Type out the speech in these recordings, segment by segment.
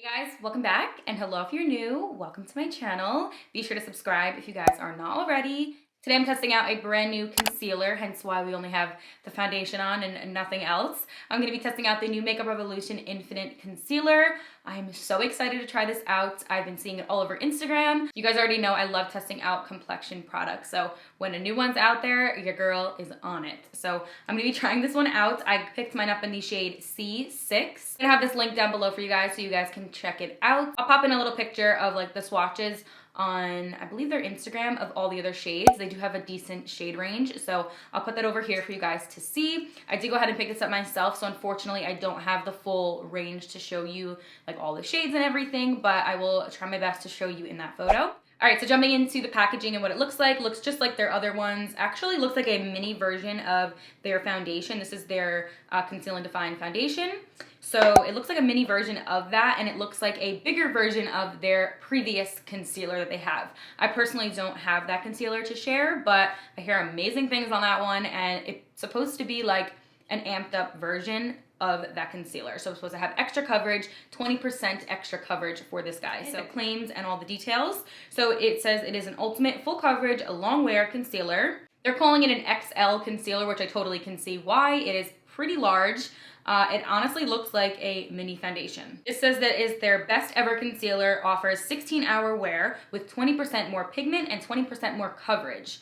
Hey guys, welcome back, and hello if you're new. Welcome to my channel. Be sure to subscribe if you guys are not already. Today I'm testing out a brand new concealer, hence why we only have the foundation on and nothing else. I'm going to be testing out the new Makeup Revolution Infinite Concealer. I'm so excited to try this out. I've been seeing it all over Instagram. You guys already know I love testing out complexion products, so when a new one's out there, your girl is on it. So I'm going to be trying this one out. I picked mine up in the shade C6. I'm going to have this link down below for you guys so you guys can check it out. I'll pop in a little picture of like the swatches on, I believe, their Instagram of all the other shades. They do have a decent shade range, so I'll put that over here for you guys to see. I did go ahead and pick this up myself, so unfortunately I don't have the full range to show you like all the shades and everything, but I will try my best to show you in that photo. All right, so jumping into the packaging and what it looks just like their other ones. Actually looks like a mini version of their foundation. This is their Conceal and Define foundation. So it looks like a mini version of that, and it looks like a bigger version of their previous concealer that they have. I personally don't have that concealer to share, but I hear amazing things on that one, and it's supposed to be like an amped up version of that concealer. So it's supposed to have extra coverage, 20% extra coverage for this guy. So claims and all the details. So it says it is an ultimate full coverage, a long wear concealer. They're calling it an XL concealer, which I totally can see why. It is pretty large. It honestly looks like a mini foundation. It says that is their best ever concealer, offers 16-hour wear with 20% more pigment and 20% more coverage,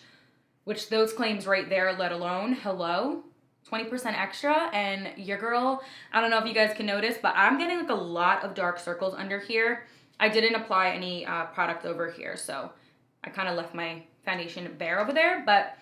which those claims right there, let alone, hello, 20% extra, and your girl, I don't know if you guys can notice, but I'm getting like a lot of dark circles under here. I didn't apply any product over here, so I kind of left my foundation bare over there, but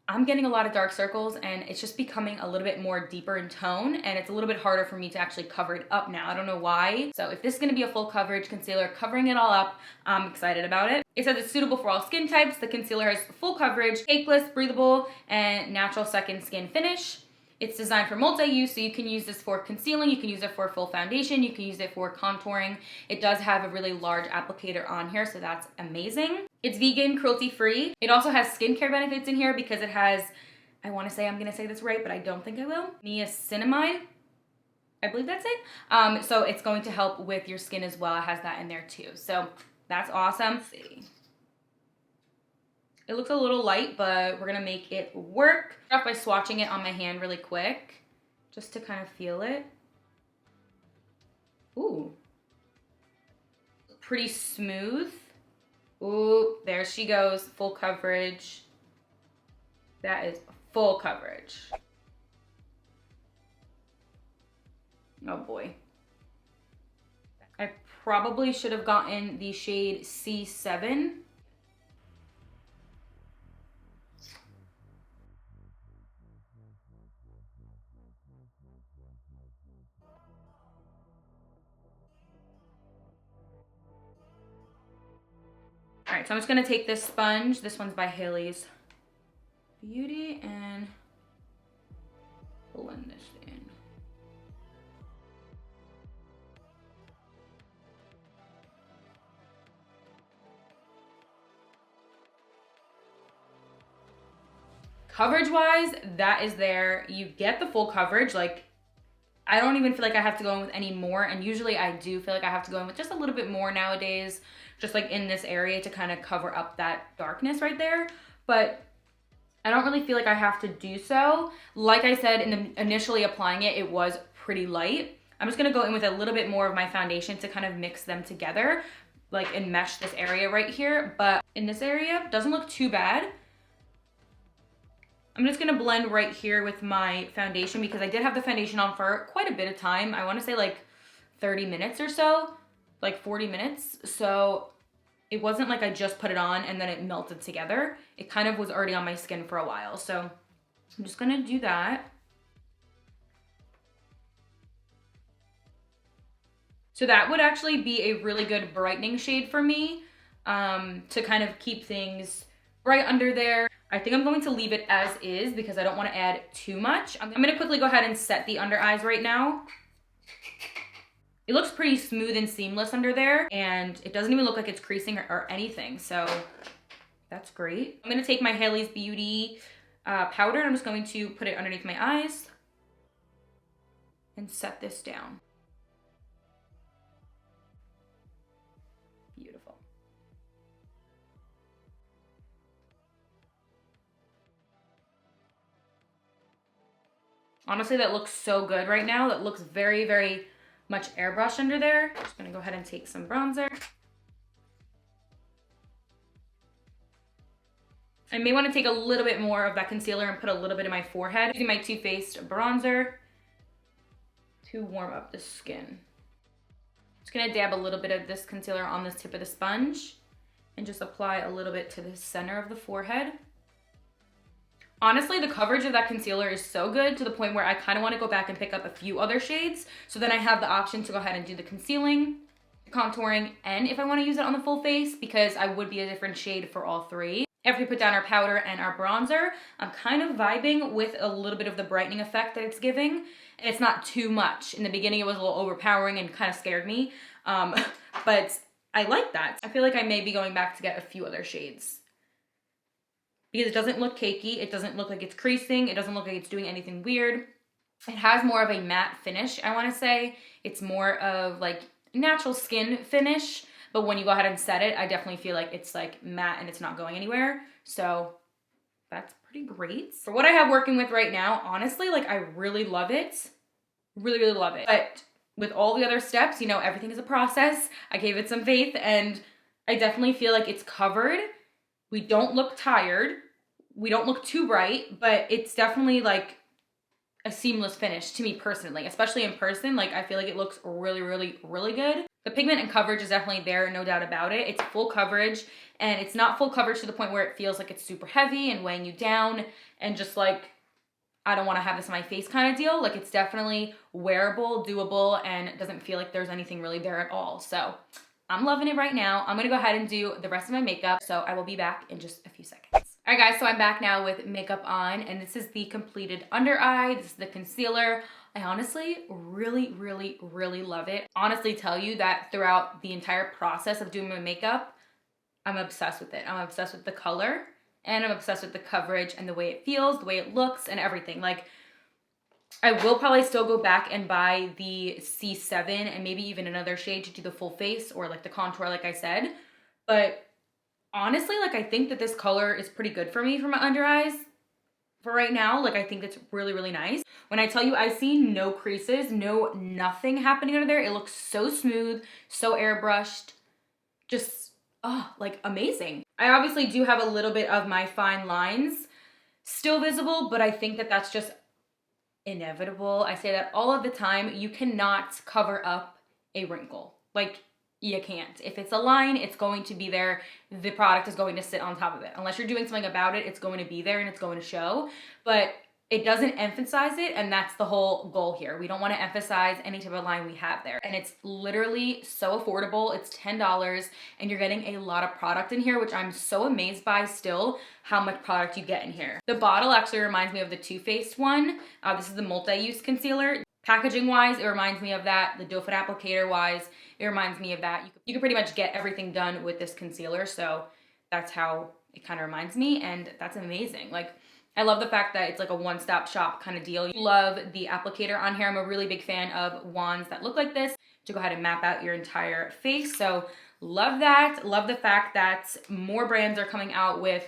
I'm getting a lot of dark circles, and it's just becoming a little bit more deeper in tone, and it's a little bit harder for me to actually cover it up now. I don't know why. So if this is gonna be a full coverage concealer covering it all up, I'm excited about it. It says it's suitable for all skin types. The concealer has full coverage, cakeless, breathable, and natural second skin finish. It's designed for multi-use, so you can use this for concealing, you can use it for full foundation, you can use it for contouring. It does have a really large applicator on here, so that's amazing. It's vegan, cruelty-free. It also has skincare benefits in here because it has, I want to say, I'm going to say this right, but I don't think I will, niacinamide. I believe that's it. So it's going to help with your skin as well. It has that in there too. So that's awesome. Let's see. It looks a little light, but we're gonna make it work. Start off by swatching it on my hand really quick, just to kind of feel it. Ooh. Pretty smooth. Ooh, there she goes, full coverage. That is full coverage. Oh boy. I probably should have gotten the shade C7. All right, so I'm just gonna take this sponge. This one's by Haley's Beauty, and blend this in. Coverage-wise, that is there. You get the full coverage. Like, I don't even feel like I have to go in with any more, and usually I do feel like I have to go in with just a little bit more nowadays, just like in this area to kind of cover up that darkness right there. But I don't really feel like I have to do so. Like I said, initially applying it, it was pretty light. I'm just gonna go in with a little bit more of my foundation to kind of mix them together, like enmesh this area right here. But in this area, doesn't look too bad. I'm just gonna blend right here with my foundation because I did have the foundation on for quite a bit of time. I wanna say like 30 minutes or so, like 40 minutes. So it wasn't like I just put it on and then it melted together. It kind of was already on my skin for a while. So I'm just gonna do that. So that would actually be a really good brightening shade for me to kind of keep things right under there. I think I'm going to leave it as is because I don't want to add too much. I'm going to quickly go ahead and set the under eyes right now. It looks pretty smooth and seamless under there, and it doesn't even look like it's creasing or anything, so that's great. I'm going to take my Haley's Beauty powder, and I'm just going to put it underneath my eyes and set this down. Honestly, that looks so good right now. That looks very, very much airbrushed under there. Just gonna go ahead and take some bronzer. I may want to take a little bit more of that concealer and put a little bit in my forehead. Using my Too Faced bronzer to warm up the skin. Just gonna dab a little bit of this concealer on this tip of the sponge and just apply a little bit to the center of the forehead. Honestly, the coverage of that concealer is so good to the point where I kind of want to go back and pick up a few other shades, so then I have the option to go ahead and do the concealing, contouring, and if I want to use it on the full face, because I would be a different shade for all three. After we put down our powder and our bronzer, I'm kind of vibing with a little bit of the brightening effect that it's giving. And it's not too much. In the beginning, it was a little overpowering and kind of scared me. But I like that. I feel like I may be going back to get a few other shades. Because it doesn't look cakey. It doesn't look like it's creasing. It doesn't look like it's doing anything weird. It has more of a matte finish, I want to say. It's more of like natural skin finish. But when you go ahead and set it, I definitely feel like it's like matte and it's not going anywhere. So that's pretty great. For what I have working with right now, honestly, like I really love it. Really, really love it. But with all the other steps, you know, everything is a process. I gave it some faith and I definitely feel like it's covered. We don't look tired. We don't look too bright, but it's definitely like a seamless finish to me personally, especially in person. Like I feel like it looks really, really, really good. The pigment and coverage is definitely there, no doubt about it. It's full coverage, and it's not full coverage to the point where it feels like it's super heavy and weighing you down and just like, I don't want to have this on my face kind of deal. Like it's definitely wearable, doable, and it doesn't feel like there's anything really there at all. So I'm loving it right now. I'm gonna go ahead and do the rest of my makeup, so I will be back in just a few seconds. All right guys, so I'm back now with makeup on, and this is the completed under eye. This is the concealer. I honestly really, really, really love it. Honestly tell you that throughout the entire process of doing my makeup, I'm obsessed with it. I'm obsessed with the color, and I'm obsessed with the coverage and the way it feels, the way it looks, and everything. Like, I will probably still go back and buy the C7 and maybe even another shade to do the full face or like the contour like I said. But honestly, like I think that this color is pretty good for me for my under eyes. For right now, like I think it's really, really nice. When I tell you I see no creases, nothing happening under there. It looks so smooth, so airbrushed, just, oh, like amazing. I obviously do have a little bit of my fine lines still visible, but I think that that's just inevitable. I say that all of the time. You cannot cover up a wrinkle. Like, you can't. If it's a line, it's going to be there. The product is going to sit on top of it. Unless you're doing something about it, it's going to be there and it's going to show. But it doesn't emphasize it, and that's the whole goal here. We don't want to emphasize any type of line we have there. And it's literally so affordable. It's $10, and you're getting a lot of product in here, which I'm so amazed by still how much product you get in here. The bottle actually reminds me of the Too Faced one. This is the multi-use concealer. Packaging wise, it reminds me of that. The doe foot applicator wise, it reminds me of that. You can pretty much get everything done with this concealer, so that's how it kind of reminds me, and that's amazing. Like, I love the fact that it's like a one-stop shop kind of deal. You love the applicator on here. I'm a really big fan of wands that look like this to go ahead and map out your entire face, so love that. Love the fact that more brands are coming out with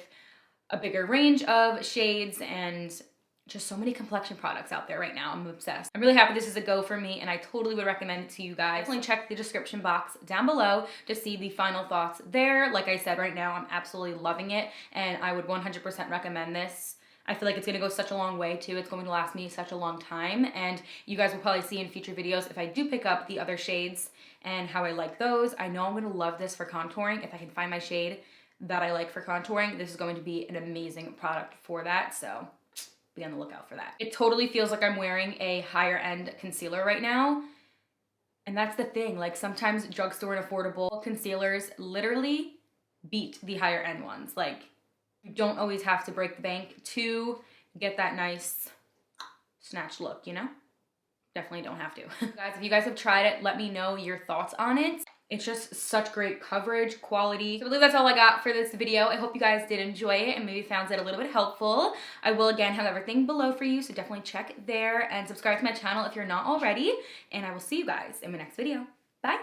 a bigger range of shades and just so many complexion products out there right now. I'm obsessed. I'm really happy this is a go for me, and I totally would recommend it to you guys. Definitely check the description box down below to see the final thoughts there. Like I said, right now I'm absolutely loving it, and I would 100% recommend this. I feel like it's gonna go such a long way too. It's going to last me such a long time, and you guys will probably see in future videos if I do pick up the other shades and how I like those. I know I'm gonna love this for contouring. If I can find my shade that I like for contouring, this is going to be an amazing product for that, so be on the lookout for that. It totally feels like I'm wearing a higher end concealer right now. And that's the thing, like sometimes drugstore and affordable concealers literally beat the higher end ones. Like, you don't always have to break the bank to get that nice snatched look, you know? Definitely don't have to. Guys, if you guys have tried it, let me know your thoughts on it. It's just such great coverage, quality. So I believe that's all I got for this video. I hope you guys did enjoy it and maybe found it a little bit helpful. I will again have everything below for you, so definitely check there and subscribe to my channel if you're not already. And I will see you guys in my next video. Bye.